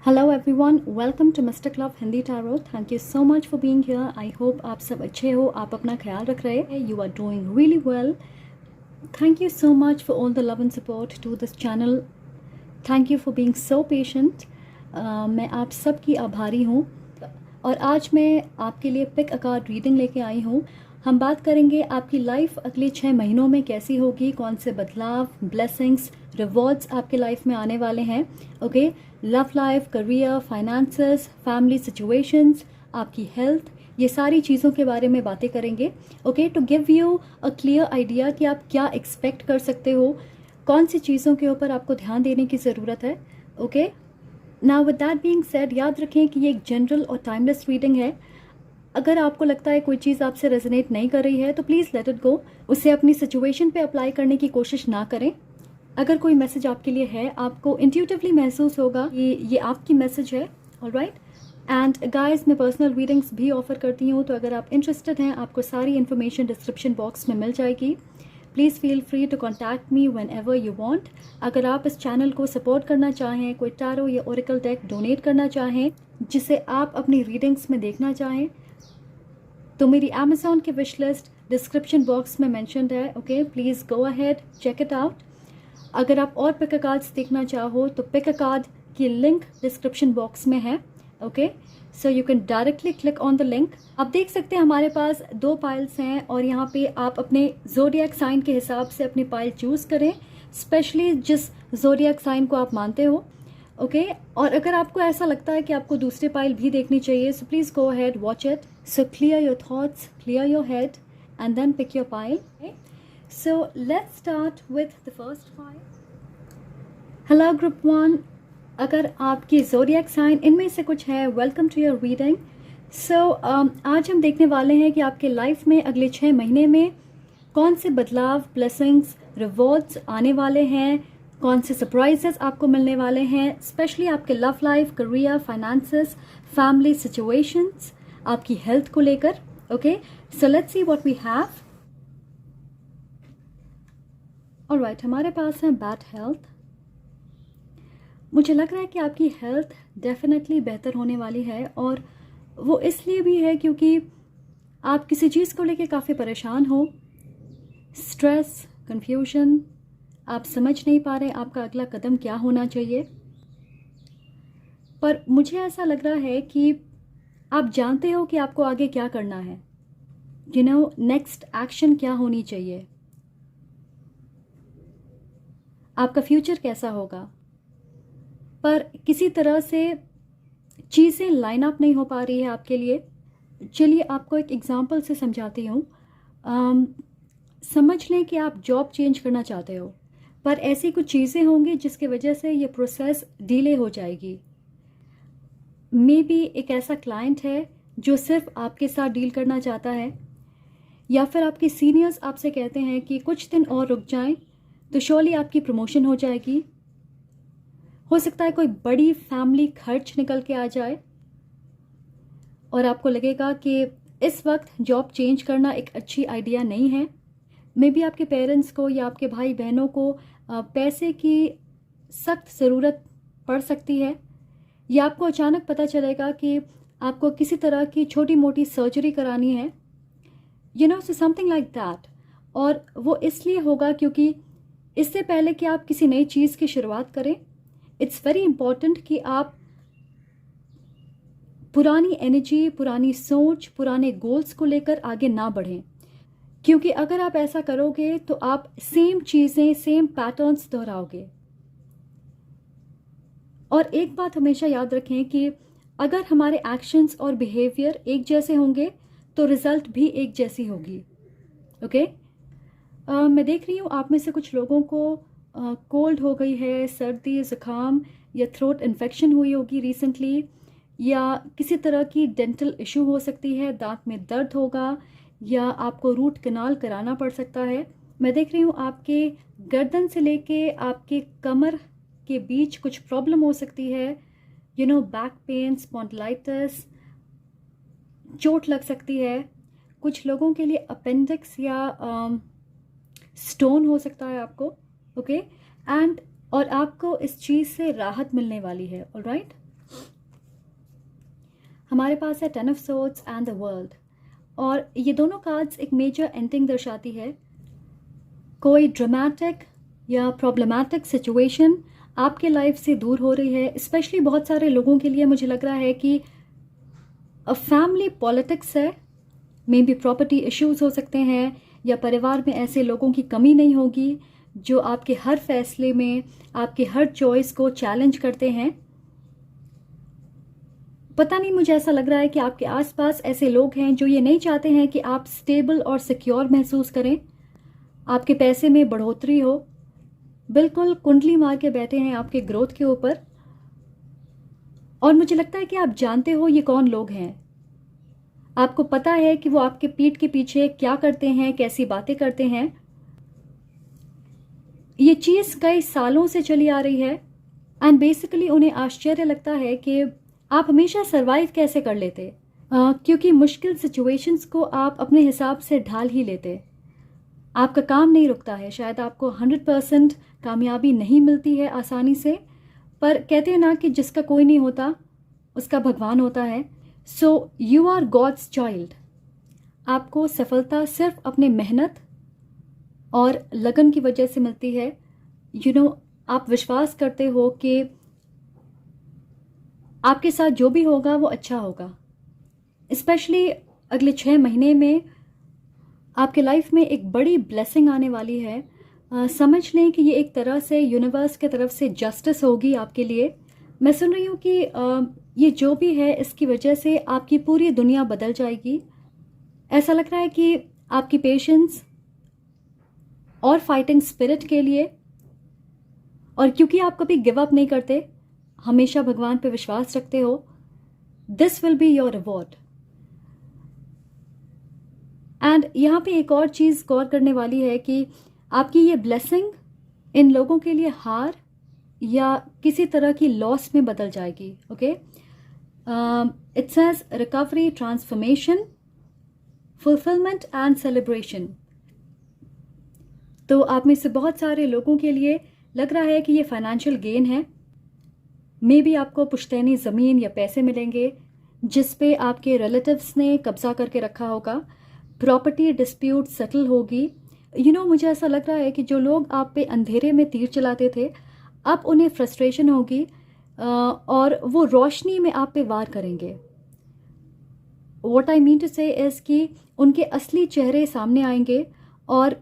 Hello everyone, welcome to mister club Hindi tarot. Thank you so much for being here. I hope आप सब अच्छे हो, आप अपना ख्याल रख रहे हैं, you are doing really well. Thank you so much for all the love and support to this channel. Thank you for being so patient. मैं आप सब की आभारी हूँ और आज मैं आपके लिए पिक अ कार्ड रीडिंग लेके आई हूँ। हम बात करेंगे आपकी लाइफ अगले 6 महीनों में कैसी होगी, कौन से बदलाव, ब्लेसिंग्स, रिवॉर्ड्स आपके लाइफ में आने वाले हैं। Okay, love life, career, finances, family situations, आपकी हेल्थ, ये सारी चीज़ों के बारे में बातें करेंगे। Okay, to give you a clear idea कि आप क्या एक्सपेक्ट कर सकते हो, कौन सी चीज़ों के ऊपर आपको ध्यान देने की ज़रूरत है। Okay, now with that being said, याद रखें कि ये एक जनरल और टाइमलेस रीडिंग है। अगर आपको लगता है कोई चीज़ आपसे रेजोनेट नहीं कर रही है तो प्लीज़ लेट इट गो, उसे अपनी सिचुएशन पे अप्लाई करने की कोशिश ना करें। अगर कोई मैसेज आपके लिए है, आपको इंट्यूटिवली महसूस होगा कि ये आपकी मैसेज है। ऑलराइट, एंड गाइस, मैं पर्सनल रीडिंग्स भी ऑफर करती हूँ, तो अगर आप इंटरेस्टेड हैं, आपको सारी इन्फॉर्मेशन डिस्क्रिप्शन बॉक्स में मिल जाएगी। Please feel free to contact me whenever you want. अगर आप इस चैनल को सपोर्ट करना चाहें, कोई टैरो या ओरेकल डेक डोनेट करना चाहें जिसे आप अपनी रीडिंग्स में देखना चाहें, तो मेरी अमेज़ॉन की विश लिस्ट डिस्क्रिप्शन बॉक्स में मेंशन्ड है। Okay, please go ahead, check it out. अगर आप और पिक अ कार्ड्स देखना चाहो तो पिक अ कार्ड की लिंक डिस्क्रिप्शन बॉक्स में है। Okay, so you can directly click on the link. आप देख सकते हैं हमारे पास 2 पाइल्स हैं और यहाँ पे आप अपने ज़ोडिएक साइन के हिसाब से अपनी पाइल चूज़ करें, स्पेशली जिस ज़ोडिएक साइन को आप मानते हो। ओके, और अगर आपको ऐसा लगता है कि आपको दूसरे पाइल भी देखनी चाहिए, so please go ahead, watch it. So clear your thoughts, clear your head and then pick your pile. So let's start with the first file. Hello group 1, अगर आपकी zodiac sign इनमें से कुछ है, welcome to your reading. So आज हम देखने वाले हैं कि आपके लाइफ में अगले 6 महीने में कौन से बदलाव, ब्लेसिंग्स, रिवॉर्ड्स आने वाले हैं, कौन से सरप्राइजेस आपको मिलने वाले हैं, स्पेशली आपके love life, career, finances, family situations, आपकी हेल्थ को लेकर। Okay, so let's see what we have. Alright, हमारे पास है बैड हेल्थ। मुझे लग रहा है कि आपकी हेल्थ डेफिनेटली बेहतर होने वाली है, और वो इसलिए भी है क्योंकि आप किसी चीज़ को लेके काफ़ी परेशान हो। स्ट्रेस, कंफ्यूजन, आप समझ नहीं पा रहे आपका अगला कदम क्या होना चाहिए। पर मुझे ऐसा लग रहा है कि आप जानते हो कि आपको आगे क्या करना है। यू नो, नेक्स्ट एक्शन क्या होनी चाहिए, आपका फ्यूचर कैसा होगा। पर किसी तरह से चीज़ें लाइन अप नहीं हो पा रही है आपके लिए। चलिए आपको एक एग्जांपल से समझाती हूँ। समझ लें कि आप जॉब चेंज करना चाहते हो, पर ऐसी कुछ चीज़ें होंगी जिसकी वजह से ये प्रोसेस डिले हो जाएगी। मे बी एक ऐसा क्लाइंट है जो सिर्फ आपके साथ डील करना चाहता है, या फिर आपके सीनियर्स आपसे कहते हैं कि कुछ दिन और रुक जाएं तो श्योरली आपकी प्रमोशन हो जाएगी। हो सकता है कोई बड़ी फैमिली खर्च निकल के आ जाए और आपको लगेगा कि इस वक्त जॉब चेंज करना एक अच्छी आइडिया नहीं है। मे बी आपके पेरेंट्स को या आपके भाई बहनों को पैसे की सख्त ज़रूरत पड़ सकती है, या आपको अचानक पता चलेगा कि आपको किसी तरह की छोटी मोटी सर्जरी करानी है, you know, so something like that. और वो इसलिए होगा क्योंकि इससे पहले कि आप किसी नई चीज़ की शुरुआत करें, इट्स वेरी इंपॉर्टेंट कि आप पुरानी एनर्जी, पुरानी सोच, पुराने गोल्स को लेकर आगे ना बढ़ें, क्योंकि अगर आप ऐसा करोगे तो आप सेम चीज़ें, सेम पैटर्न्स दोहराओगे। और एक बात हमेशा याद रखें कि अगर हमारे एक्शंस और बिहेवियर एक जैसे होंगे तो रिजल्ट भी एक जैसी होगी। ओके, मैं देख रही हूँ आप में से कुछ लोगों को कोल्ड हो गई है, सर्दी, ज़ुकाम या थ्रोट इन्फेक्शन हुई होगी रिसेंटली, या किसी तरह की डेंटल इशू हो सकती है, दांत में दर्द होगा, या आपको रूट कनाल कराना पड़ सकता है। मैं देख रही हूँ आपके गर्दन से लेके आपके कमर के बीच कुछ प्रॉब्लम हो सकती है। You know, back pain, spondylitis, चोट लग सकती है। कुछ लोगों के लिए अपेंडिक्स या स्टोन हो सकता है आपको। ओके, एंड और आपको इस चीज़ से राहत मिलने वाली है। ऑलराइट, हमारे पास है 10 of swords and the world, और ये दोनों कार्ड्स एक मेजर एंडिंग दर्शाती है। कोई ड्रामेटिक या प्रॉब्लमैटिक सिचुएशन आपके लाइफ से दूर हो रही है। स्पेशली बहुत सारे लोगों के लिए मुझे लग रहा है कि फैमिली पॉलिटिक्स है, मे बी प्रॉपर्टी इश्यूज हो सकते हैं, या परिवार में ऐसे लोगों की कमी नहीं होगी जो आपके हर फैसले में, आपके हर चॉइस को चैलेंज करते हैं। पता नहीं, मुझे ऐसा लग रहा है कि आपके आसपास ऐसे लोग हैं जो ये नहीं चाहते हैं कि आप स्टेबल और सिक्योर महसूस करें, आपके पैसे में बढ़ोतरी हो। बिल्कुल कुंडली मार के बैठे हैं आपके ग्रोथ के ऊपर, और मुझे लगता है कि आप जानते हो ये कौन लोग हैं। आपको पता है कि वो आपके पीठ के पीछे क्या करते हैं, कैसी बातें करते हैं। ये चीज़ कई सालों से चली आ रही है, एंड बेसिकली उन्हें आश्चर्य लगता है कि आप हमेशा सरवाइव कैसे कर लेते, क्योंकि मुश्किल सिचुएशंस को आप अपने हिसाब से ढाल ही लेते। आपका काम नहीं रुकता है, शायद आपको 100% कामयाबी नहीं मिलती है आसानी से, पर कहते हैं ना कि जिसका कोई नहीं होता उसका भगवान होता है। So you are God's child. आपको सफलता सिर्फ अपने मेहनत और लगन की वजह से मिलती है। आप विश्वास करते हो कि आपके साथ जो भी होगा वो अच्छा होगा। स्पेशली अगले 6 महीने में आपके लाइफ में एक बड़ी ब्लेसिंग आने वाली है। समझ लें कि ये एक तरह से यूनिवर्स के तरफ से जस्टिस होगी आपके लिए। मैं सुन रही हूँ कि ये जो भी है इसकी वजह से आपकी पूरी दुनिया बदल जाएगी। ऐसा लग रहा है कि आपकी पेशेंस और फाइटिंग स्पिरिट के लिए, और क्योंकि आप कभी गिव अप नहीं करते, हमेशा भगवान पे विश्वास रखते हो, this will be your reward. And यहाँ पे एक और चीज़ गौर करने वाली है कि आपकी ये ब्लेसिंग इन लोगों के लिए हार या किसी तरह की लॉस में बदल जाएगी। Okay, it says recovery, transformation, fulfilment and celebration. तो आप में से बहुत सारे लोगों के लिए लग रहा है कि ये फाइनेंशियल गेन है। मे बी आपको पुश्तैनी ज़मीन या पैसे मिलेंगे जिस पे आपके रिलेटिव्स ने कब्जा करके रखा होगा। प्रॉपर्टी डिस्प्यूट सेटल होगी। मुझे ऐसा लग रहा है कि जो लोग आप पे अंधेरे में तीर चलाते थे, अब उन्हें फ्रस्ट्रेशन होगी और वो रोशनी में आप पे वार करेंगे। व्हाट आई मीन टू से इज़ कि उनके असली चेहरे सामने आएंगे और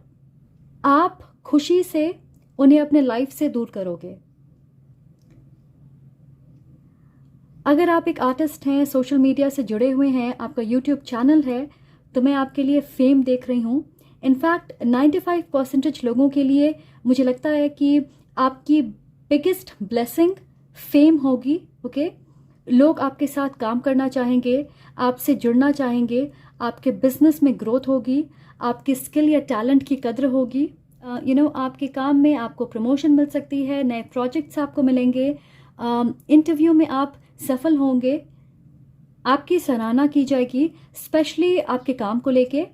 आप खुशी से उन्हें अपने लाइफ से दूर करोगे। अगर आप एक आर्टिस्ट हैं, सोशल मीडिया से जुड़े हुए हैं, आपका यूट्यूब चैनल है, तो मैं आपके लिए फेम देख रही हूँ। इनफैक्ट 95% लोगों के लिए मुझे लगता है कि आपकी बिगेस्ट ब्लेसिंग फेम होगी। ओके, लोग आपके साथ काम करना चाहेंगे, आपसे जुड़ना चाहेंगे, आपके बिजनेस में ग्रोथ होगी, आपके स्किल या टैलेंट की कद्र होगी। आपके काम में आपको प्रमोशन मिल सकती है, नए प्रोजेक्ट्स आपको मिलेंगे, इंटरव्यू में आप सफल होंगे, आपकी सराहना की जाएगी, स्पेशली आपके काम को लेके।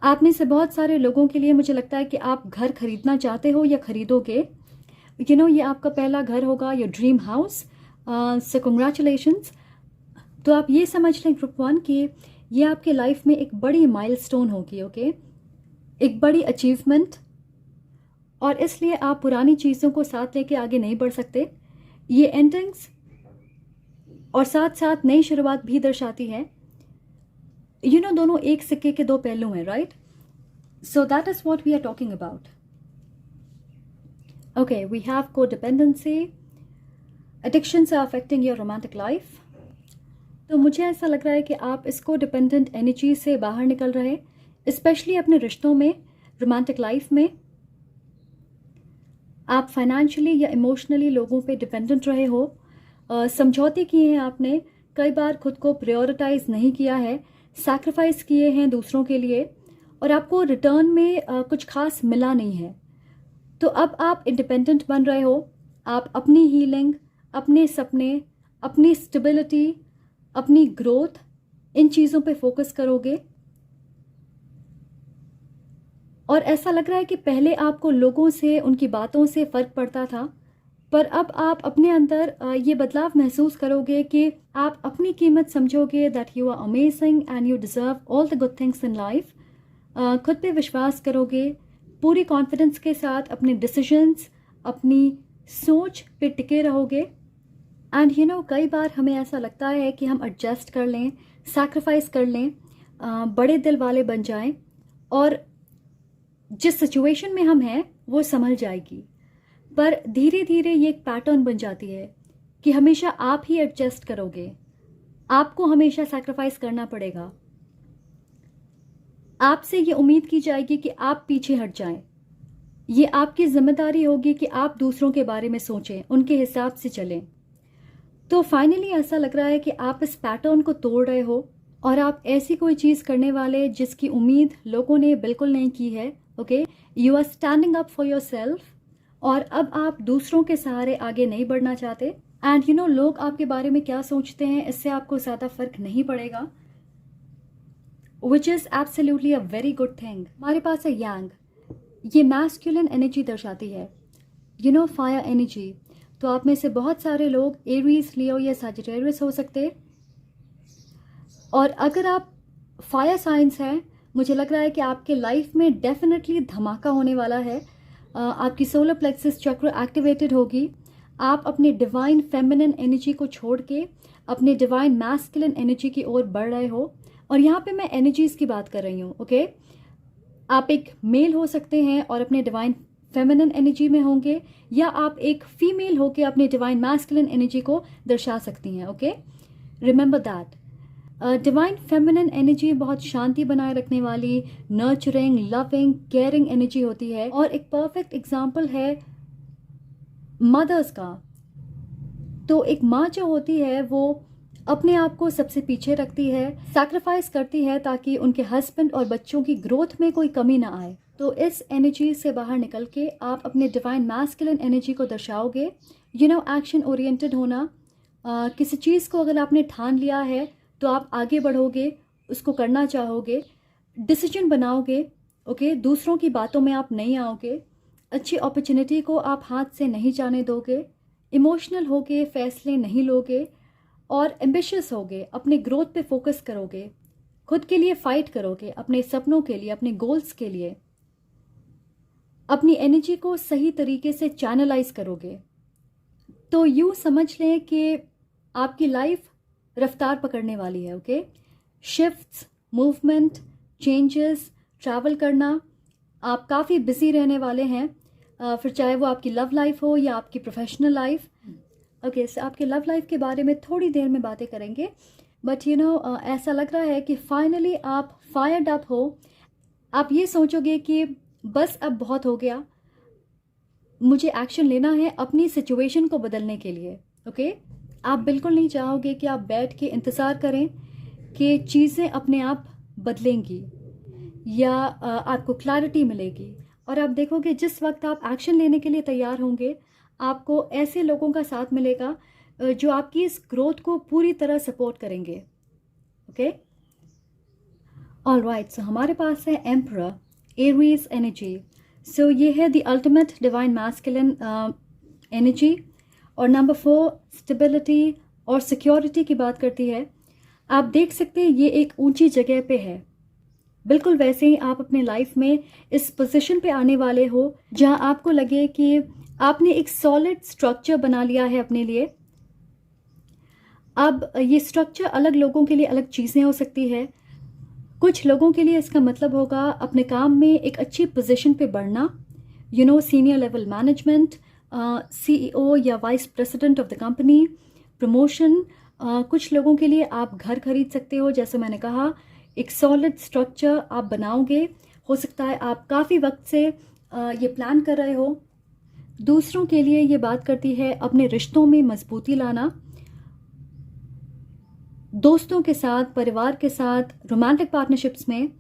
आप में से बहुत सारे लोगों के लिए मुझे लगता है कि आप घर खरीदना चाहते हो या खरीदोगे। ये आपका पहला घर होगा, your dream house. So congratulations. तो आप ये समझ लें ग्रुप 1 कि ये आपके लाइफ में एक बड़ी माइलस्टोन होगी। ओके, एक बड़ी अचीवमेंट, और इसलिए आप पुरानी चीज़ों को साथ लेके आगे नहीं बढ़ सकते। ये एंडिंग्स और साथ साथ नई शुरुआत भी दर्शाती है। दोनों एक सिक्के के दो पहलू हैं, right? So that is what we are talking about. Okay, we have codependency, addictions are affecting your romantic life. तो मुझे ऐसा लग रहा है कि आप इस कोडिपेंडेंट एनर्जी से बाहर निकल रहे, स्पेशली अपने रिश्तों में, रोमांटिक लाइफ में। आप फाइनेंशियली या इमोशनली लोगों पे डिपेंडेंट रहे हो, समझौते किए हैं आपने, कई बार खुद को प्रायोरिटाइज नहीं किया है, सैक्रिफाइस किए हैं दूसरों के लिए, और आपको रिटर्न में कुछ खास मिला नहीं है। तो अब आप इंडिपेंडेंट बन रहे हो। आप अपनी हीलिंग, अपने सपने, अपनी स्टेबिलिटी, अपनी ग्रोथ, इन चीज़ों पे फोकस करोगे। और ऐसा लग रहा है कि पहले आपको लोगों से, उनकी बातों से फ़र्क पड़ता था, पर अब आप अपने अंदर ये बदलाव महसूस करोगे कि आप अपनी कीमत समझोगे, that you are amazing and you deserve all the good things in life. खुद पे विश्वास करोगे, पूरी कॉन्फिडेंस के साथ अपने डिसीजंस, अपनी सोच पे टिके रहोगे। एंड कई बार हमें ऐसा लगता है कि हम एडजस्ट कर लें, सैक्रिफाइस कर लें, बड़े दिल वाले बन जाएं और जिस सिचुएशन में हम हैं वो संभल जाएगी। पर धीरे धीरे ये एक पैटर्न बन जाती है कि हमेशा आप ही एडजस्ट करोगे, आपको हमेशा सैक्रिफाइस करना पड़ेगा। आपसे ये उम्मीद की जाएगी कि आप पीछे हट जाएं। ये आपकी जिम्मेदारी होगी कि आप दूसरों के बारे में सोचें, उनके हिसाब से चलें। तो फाइनली ऐसा लग रहा है कि आप इस पैटर्न को तोड़ रहे हो और आप ऐसी कोई चीज़ करने वाले जिसकी उम्मीद लोगों ने बिल्कुल नहीं की है। Okay, you are standing up for yourself और अब आप दूसरों के सहारे आगे नहीं बढ़ना चाहते। एंड लोग आपके बारे में क्या सोचते हैं इससे आपको ज़्यादा फर्क नहीं पड़ेगा, which is absolutely a very good thing. हमारे पास है यांग, ये मैस्कुलिन एनर्जी दर्शाती है, फायर एनर्जी। तो आप में से बहुत सारे लोग एरीज, लियो या सजिटेरियस हो सकते। और अगर आप फायर साइंस हैं, मुझे लग रहा है कि आपके लाइफ में डेफिनेटली धमाका होने वाला है। आपकी सोलर प्लेक्सस चक्र एक्टिवेटेड होगी। आप अपने डिवाइन फेमिनिन एनर्जी को छोड़ के अपने डिवाइन मैस्कुलिन एनर्जी की ओर बढ़ रहे हो। और यहाँ पे मैं एनर्जीज की बात कर रही हूँ। ओके, आप एक मेल हो सकते हैं और अपने डिवाइन फेमिनिन एनर्जी में होंगे, या आप एक फीमेल होके अपने डिवाइन मैस्कुलिन एनर्जी को दर्शा सकती हैं। Okay, remember that divine feminine energy बहुत शांति बनाए रखने वाली, नर्चरिंग, लविंग, केयरिंग एनर्जी होती है और एक परफेक्ट एग्जाम्पल है मदर्स का। तो एक माँ जो होती है वो अपने आप को सबसे पीछे रखती है, सैक्रिफाइस करती है ताकि उनके हस्बैंड और बच्चों की ग्रोथ में कोई कमी ना आए। तो इस एनर्जी से बाहर निकल के आप अपने डिवाइन मैस्कुलिन एनर्जी को दर्शाओगे। एक्शन ओरिएंटेड होना, किसी चीज़ को अगर आपने ठान लिया है तो आप आगे बढ़ोगे, उसको करना चाहोगे, डिसीजन बनाओगे। ओके, दूसरों की बातों में आप नहीं आओगे, अच्छी अपॉर्चुनिटी को आप हाथ से नहीं जाने दोगे, इमोशनल होगे फैसले नहीं लोगे और एम्बिशियस होगे, अपने ग्रोथ पे फोकस करोगे, खुद के लिए फाइट करोगे, अपने सपनों के लिए, अपने गोल्स के लिए अपनी एनर्जी को सही तरीके से चैनलाइज करोगे। तो यूँ समझ लें कि आपकी लाइफ रफ्तार पकड़ने वाली है। Okay, shifts, movement, changes, travel करना, आप काफ़ी बिजी रहने वाले हैं। फिर चाहे वो आपकी लव लाइफ हो या आपकी प्रोफेशनल लाइफ। ओके, सो आपके लव लाइफ के बारे में थोड़ी देर में बातें करेंगे। बट ऐसा लग रहा है कि फाइनली आप फायर्ड अप हो। आप ये सोचोगे कि बस अब बहुत हो गया, मुझे एक्शन लेना है अपनी सिचुएशन को बदलने के लिए। ओके, आप बिल्कुल नहीं चाहोगे कि आप बैठ के इंतज़ार करें कि चीज़ें अपने आप बदलेंगी या आपको क्लैरिटी मिलेगी। और आप देखोगे जिस वक्त आप एक्शन लेने के लिए तैयार होंगे, आपको ऐसे लोगों का साथ मिलेगा जो आपकी इस ग्रोथ को पूरी तरह सपोर्ट करेंगे। ओके, ऑलराइट, सो हमारे पास है एम्परर, एरीज एनर्जी। सो ये है the ultimate divine masculine energy. और नंबर 4 स्टेबिलिटी और सिक्योरिटी की बात करती है। आप देख सकते हैं ये एक ऊंची जगह पे है। बिल्कुल वैसे ही आप अपने लाइफ में इस पोजीशन पे आने वाले हो जहां आपको लगे कि आपने एक सॉलिड स्ट्रक्चर बना लिया है अपने लिए। अब ये स्ट्रक्चर अलग लोगों के लिए अलग चीज़ें हो सकती है। कुछ लोगों के लिए इसका मतलब होगा अपने काम में एक अच्छी पोजीशन पे बढ़ना, सीनियर लेवल मैनेजमेंट, CEO या vice president of the company, promotion. कुछ लोगों के लिए आप घर खरीद सकते हो, जैसे मैंने कहा एक सॉलिड स्ट्रक्चर आप बनाओगे। हो सकता है आप काफ़ी वक्त से ये प्लान कर रहे हो। दूसरों के लिए ये बात करती है अपने रिश्तों में मजबूती लाना, दोस्तों के साथ, परिवार के साथ, रोमांटिक पार्टनरशिप्स में।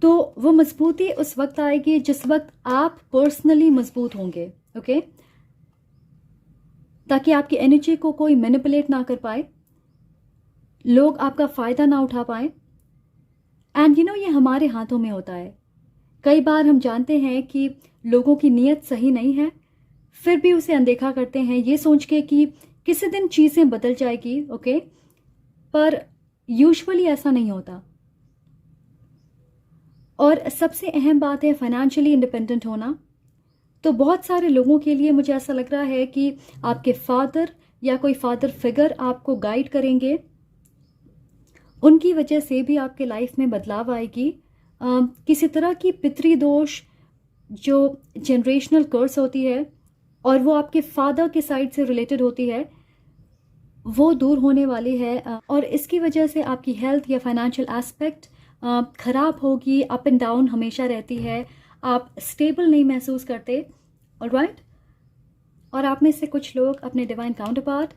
तो वो मजबूती उस वक्त आएगी जिस वक्त आप पर्सनली मजबूत होंगे। ओके, ताकि आपकी एनर्जी को कोई मैनिपुलेट ना कर पाए, लोग आपका फ़ायदा ना उठा पाए। एंड ये हमारे हाथों में होता है। कई बार हम जानते हैं कि लोगों की नीयत सही नहीं है, फिर भी उसे अनदेखा करते हैं ये सोच के कि किसी दिन चीज़ें बदल जाएगी, ओके। पर यूजुअली ऐसा नहीं होता। और सबसे अहम बात है फाइनेंशियली इंडिपेंडेंट होना। तो बहुत सारे लोगों के लिए मुझे ऐसा लग रहा है कि आपके फादर या कोई फादर फिगर आपको गाइड करेंगे, उनकी वजह से भी आपके लाइफ में बदलाव आएगी। किसी तरह की पितृदोष जो जनरेशनल कर्स होती है और वो आपके फादर के साइड से रिलेटेड होती है, वो दूर होने वाली है। और इसकी वजह से आपकी हेल्थ या फाइनेंशियल एस्पेक्ट ख़राब होगी, अप एंड डाउन हमेशा रहती है, आप स्टेबल नहीं महसूस करते, ऑलराइट। और आप में से कुछ लोग अपने डिवाइन काउंटरपार्ट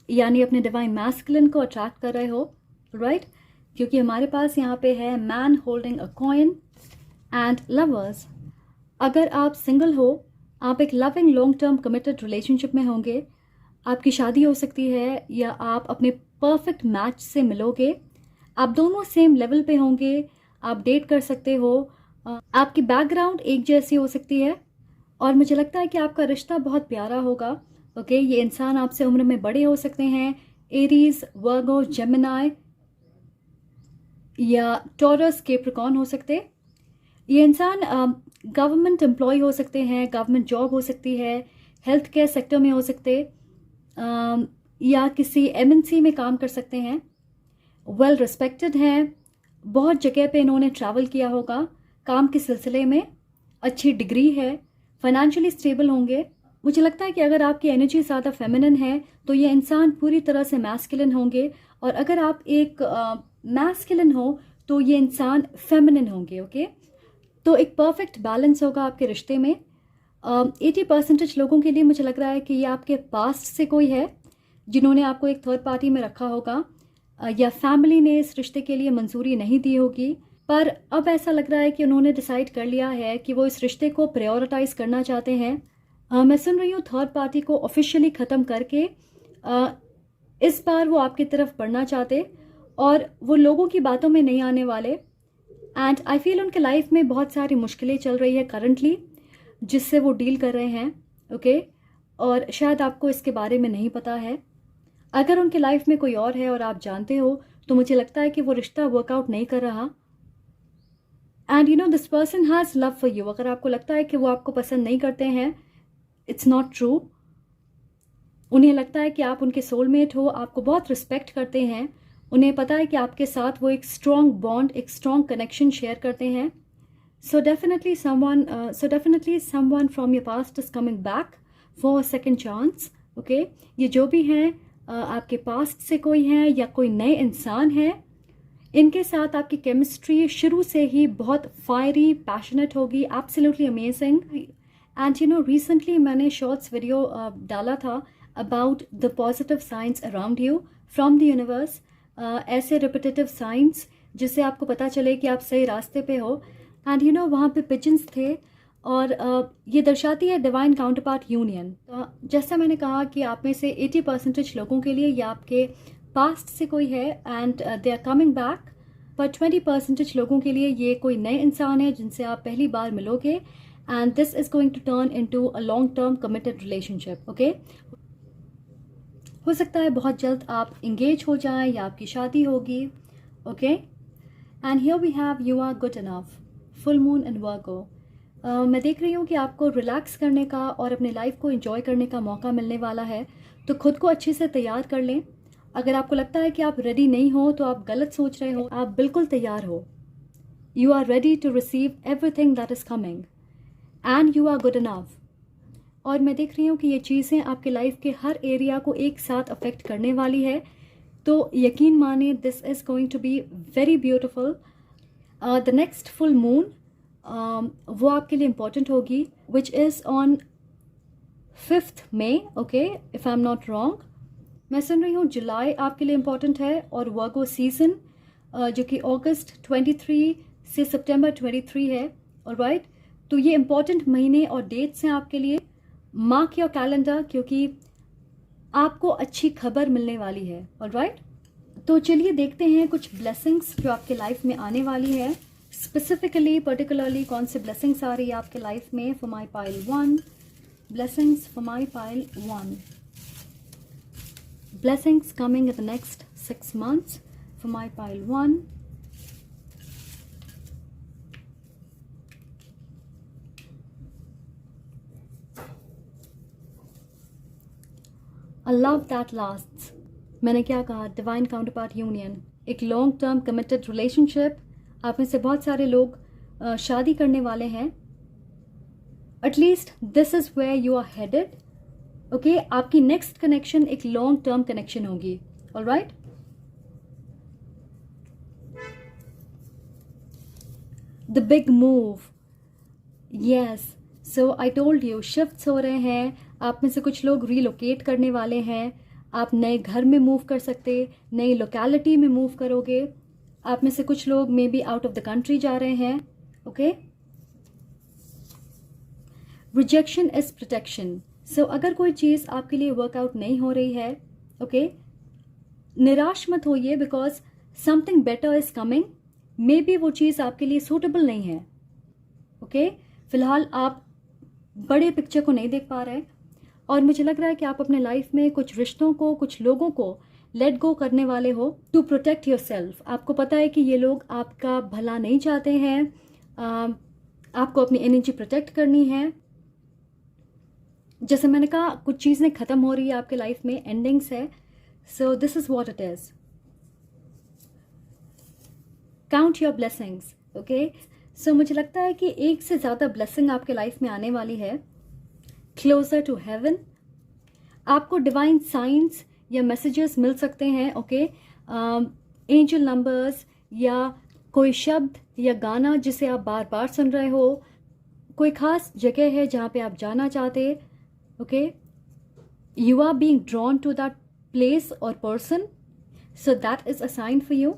यानी अपने डिवाइन मैस्कुलिन को अट्रैक्ट कर रहे हो, राइट। क्योंकि हमारे पास यहाँ पे है man holding a coin and lovers. अगर आप सिंगल हो, आप एक loving long term committed relationship में होंगे, आपकी शादी हो सकती है या आप अपने परफेक्ट मैच से मिलोगे, आप दोनों सेम लेवल पे होंगे, आप डेट कर सकते हो, आपकी बैकग्राउंड एक जैसी हो सकती है और मुझे लगता है कि आपका रिश्ता बहुत प्यारा होगा, ओके। ये इंसान आपसे उम्र में बड़े हो सकते हैं, एरीज, वर्गो, जेमिनाई या टॉरस, कैप्रिकॉर्न हो सकते। ये इंसान गवर्नमेंट एम्प्लॉय हो सकते हैं, गवर्नमेंट जॉब हो सकती है, हेल्थ केयर सेक्टर में हो सकते, या किसी एमएनसी में काम कर सकते हैं, वेल रिस्पेक्टेड हैं, बहुत जगह पे इन्होंने ट्रैवल किया होगा काम के सिलसिले में, अच्छी डिग्री है, फाइनेंशियली स्टेबल होंगे। मुझे लगता है कि अगर आपकी एनर्जी ज़्यादा फेमिनिन है तो ये इंसान पूरी तरह से मैस्कुलिन होंगे, और अगर आप एक मैस्कुलिन हो तो ये इंसान फेमिनिन होंगे, ओके। तो एक परफेक्ट बैलेंस होगा आपके रिश्ते में। 80% लोगों के लिए मुझे लग रहा है कि ये आपके पास्ट से कोई है जिन्होंने आपको एक थर्ड पार्टी में रखा होगा, या फैमिली ने इस रिश्ते के लिए मंजूरी नहीं दी होगी, पर अब ऐसा लग रहा है कि उन्होंने डिसाइड कर लिया है कि वो इस रिश्ते को प्रायोरिटाइज करना चाहते हैं। मैं सुन रही हूँ थर्ड पार्टी को ऑफिशियली ख़त्म करके इस बार वो आपकी तरफ बढ़ना चाहते और वो लोगों की बातों में नहीं आने वाले। एंड आई फील उनके लाइफ में बहुत सारी मुश्किलें चल रही है करंटली जिससे वो डील कर रहे हैं, ओके। और शायद आपको इसके बारे में नहीं पता है। अगर उनके लाइफ में कोई और है और आप जानते हो तो मुझे लगता है कि वो रिश्ता वर्कआउट नहीं कर रहा। And you know this person has love for you. अगर आपको लगता है कि वो आपको पसंद नहीं करते हैं, इट्स नॉट ट्रू। उन्हें लगता है कि आप उनके सोलमेट हो, आपको बहुत रिस्पेक्ट करते हैं, उन्हें पता है कि आपके साथ वो एक स्ट्रॉन्ग बॉन्ड, एक स्ट्रॉन्ग कनेक्शन शेयर करते हैं। So definitely someone from your past is coming back for a second chance, okay. ये जो भी हैं आपके पास्ट से कोई हैं या कोई नए इंसान है, इनके साथ आपकी केमिस्ट्री शुरू से ही बहुत फायरी, पैशनेट होगी, absolutely amazing. And you know recently मैंने शॉर्ट्स वीडियो डाला था about the positive science around you from the universe, ऐसे रिपीटेटिव साइंस जिससे आपको पता चले कि आप सही रास्ते पे हो। एंड यू नो वहाँ पे पिजन्स थे और ये दर्शाती है डिवाइन काउंटरपार्ट यूनियन। जैसा मैंने कहा कि आप में से 80% लोगों के लिए या आपके पास्ट से कोई है and they are coming back, पर 20% लोगों के लिए ये कोई नए इंसान है जिनसे आप पहली बार मिलोगे and this is going to turn into a long term committed relationship, okay. हो सकता है बहुत जल्द आप इंगेज हो जाएं या आपकी शादी होगी, okay. And here we have you are good enough, full moon in Virgo. मैं देख रही हूँ कि आपको रिलैक्स करने का और अपने लाइफ को एंजॉय करने का मौका मिलने वाला है, तो खुद को अच्छे से तैयार कर लें। अगर आपको लगता है कि आप रेडी नहीं हो तो आप गलत सोच रहे हो, आप बिल्कुल तैयार हो। You are ready to receive everything that is coming and you are good enough. और मैं देख रही हूँ कि ये चीज़ें आपके लाइफ के हर एरिया को एक साथ अफेक्ट करने वाली है, तो यकीन माने this is going to be very beautiful. The next full moon वो आपके लिए इम्पॉर्टेंट होगी, which is on 5th May, okay, if I am not wrong. मैं सुन रही हूँ जुलाई आपके लिए इम्पॉर्टेंट है और वर्गो सीजन जो कि अगस्त 23 से सितंबर 23 है, ऑलराइट। तो ये इम्पॉर्टेंट महीने और डेट्स हैं आपके लिए, मार्क योर कैलेंडर, क्योंकि आपको अच्छी खबर मिलने वाली है, ऑलराइट। तो चलिए देखते हैं कुछ ब्लेसिंग्स जो आपके लाइफ में आने वाली है, स्पेसिफिकली पर्टिकुलरली कौन से ब्लेसिंग्स आ रही है आपके लाइफ में for my pile 1, blessings for my pile 1. Blessings coming in the next 6 months for my pile 1. A love that lasts. मैंने क्या कहा? डिवाइन काउंटरपार्ट यूनियन, एक लॉन्ग टर्म कमिटेड रिलेशनशिप. आप में से बहुत सारे लोग शादी करने वाले हैं. At least this is where you are headed. Okay, आपकी नेक्स्ट कनेक्शन एक लॉन्ग टर्म कनेक्शन होगी. Alright, the big move. Yes, so I told you, shifts हो रहे हैं. आप में से कुछ लोग रीलोकेट करने वाले हैं. आप नए घर में मूव कर सकते, नई लोकेलिटी में मूव करोगे. आप में से कुछ लोग maybe out of the country जा रहे हैं. Okay, rejection is protection. So अगर कोई चीज़ आपके लिए वर्कआउट नहीं हो रही है, ओके, निराश मत होइए, because something better is coming. May be वो चीज़ आपके लिए सूटेबल नहीं है. ओके, फिलहाल आप बड़े पिक्चर को नहीं देख पा रहे, और मुझे लग रहा है कि आप अपने लाइफ में कुछ रिश्तों को, कुछ लोगों को लेट गो करने वाले हो टू प्रोटेक्ट योर सेल्फ. आपको पता है कि ये लोग आपका भला नहीं चाहते हैं. आपको अपनी एनर्जी प्रोटेक्ट करनी है. जैसे मैंने कहा, कुछ चीज़ें ख़त्म हो रही है आपके लाइफ में, एंडिंग्स है. So this is what it is. Count your blessings. Okay, so मुझे लगता है कि एक से ज़्यादा ब्लेसिंग आपके लाइफ में आने वाली है. Closer to heaven. आपको डिवाइन साइंस या मैसेजेस मिल सकते हैं. ओके, एंजल नंबर्स या कोई शब्द या गाना जिसे आप बार बार सुन रहे हो. कोई खास जगह है जहाँ पे आप जाना चाहते. Okay, you are being drawn to that place और person, so that is a sign for you.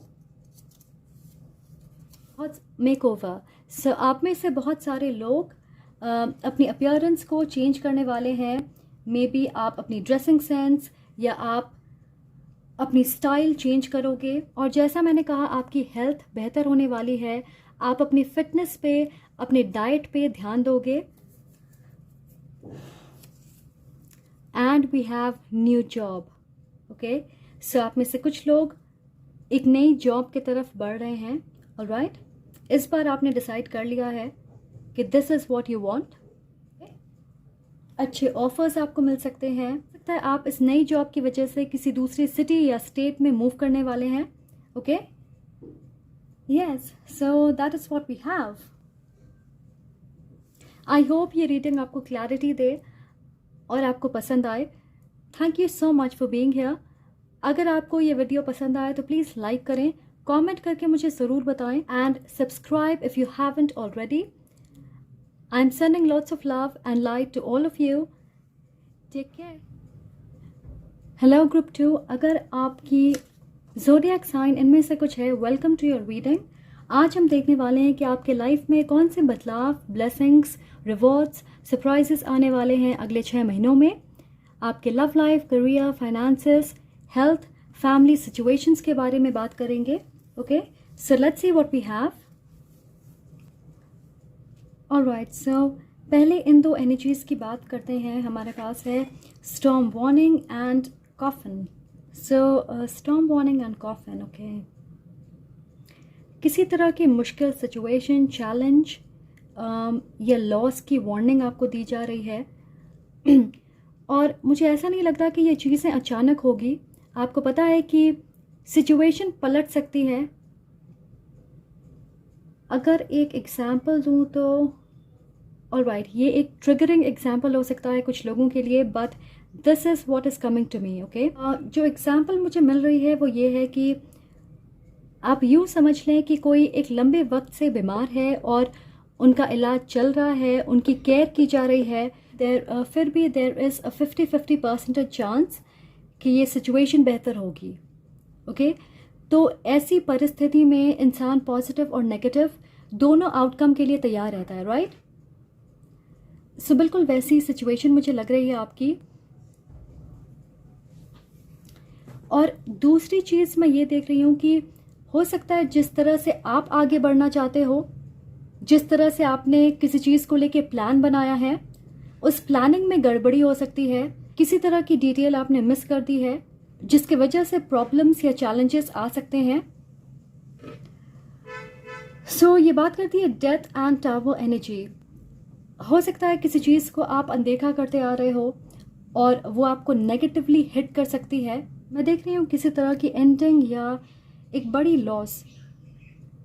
Make over. So आप में से बहुत सारे लोग अपनी अपीयरेंस को चेंज करने वाले हैं. मे बी आप अपनी ड्रेसिंग सेंस या आप अपनी स्टाइल चेंज करोगे. और जैसा मैंने कहा, आपकी हेल्थ बेहतर होने वाली है. आप अपनी फिटनेस पे, अपने डाइट पे ध्यान दोगे. And we have new job. Okay, so आप में से कुछ लोग एक नई जॉब की तरफ बढ़ रहे हैं. ऑलराइट, इस बार आपने डिसाइड कर लिया है कि this is what you want. अच्छे ऑफर्स आपको मिल सकते हैं. सकता है आप इस नई जॉब की वजह से किसी दूसरी सिटी या स्टेट में मूव करने वाले हैं. Okay, yes, so that is what we have. I hope ये रीडिंग आपको क्लैरिटी दे और आपको पसंद आए. Thank you so much for being here. अगर आपको ये वीडियो पसंद आए तो प्लीज़ लाइक करें, कमेंट करके मुझे ज़रूर बताएं, and subscribe if you haven't already. I'm sending lots of love and light to all of you. Take care. Hello Group 2. अगर आपकी Zodiac sign इनमें से कुछ है, welcome to your reading. आज हम देखने वाले हैं कि आपके लाइफ में कौन से बदलाव, blessings, rewards, surprises आने वाले हैं अगले 6 महीनों में. आपके love life, career, finances, health, family situations के बारे में बात करेंगे. Okay, so let's see what we have. Alright, so पहले इन दो एनर्जीज की बात करते हैं. हमारे पास है storm warning and coffin. So storm warning and coffin. Okay, किसी तरह की मुश्किल सिचुएशन, चैलेंज या लॉस की वार्निंग आपको दी जा रही है. और मुझे ऐसा नहीं लगता कि ये चीज़ें अचानक होगी. आपको पता है कि सिचुएशन पलट सकती है. अगर एक एग्जाम्पल दूँ तो ऑलराइट, ये एक ट्रिगरिंग एग्जाम्पल हो सकता है कुछ लोगों के लिए, but this is what is coming to me. Okay, जो एग्जाम्पल मुझे मिल रही है वो ये है कि आप यूँ समझ लें कि कोई एक लंबे वक्त से बीमार है और उनका इलाज चल रहा है, उनकी केयर की जा रही है. फिर भी देर इज़ अ 50-50% चांस कि ये सिचुएशन बेहतर होगी. ओके, तो ऐसी परिस्थिति में इंसान पॉजिटिव और नेगेटिव दोनों आउटकम के लिए तैयार रहता है. राइट, सो बिल्कुल वैसी सिचुएशन मुझे लग रही है आपकी. और दूसरी चीज़ मैं ये देख रही हूँ कि हो सकता है जिस तरह से आप आगे बढ़ना चाहते हो, जिस तरह से आपने किसी चीज़ को लेके प्लान बनाया है, उस प्लानिंग में गड़बड़ी हो सकती है, किसी तरह की डिटेल आपने मिस कर दी है जिसकी वजह से प्रॉब्लम्स या चैलेंजेस आ सकते हैं। ये बात करती है डेथ एंड टावर एनर्जी। हो सकता है किसी चीज़ को आप अनदेखा करते आ रहे हो और वो आपको नेगेटिवली हिट कर सकती है। मैं देख रही हूँ किसी तरह की एंडिंग या एक बड़ी loss.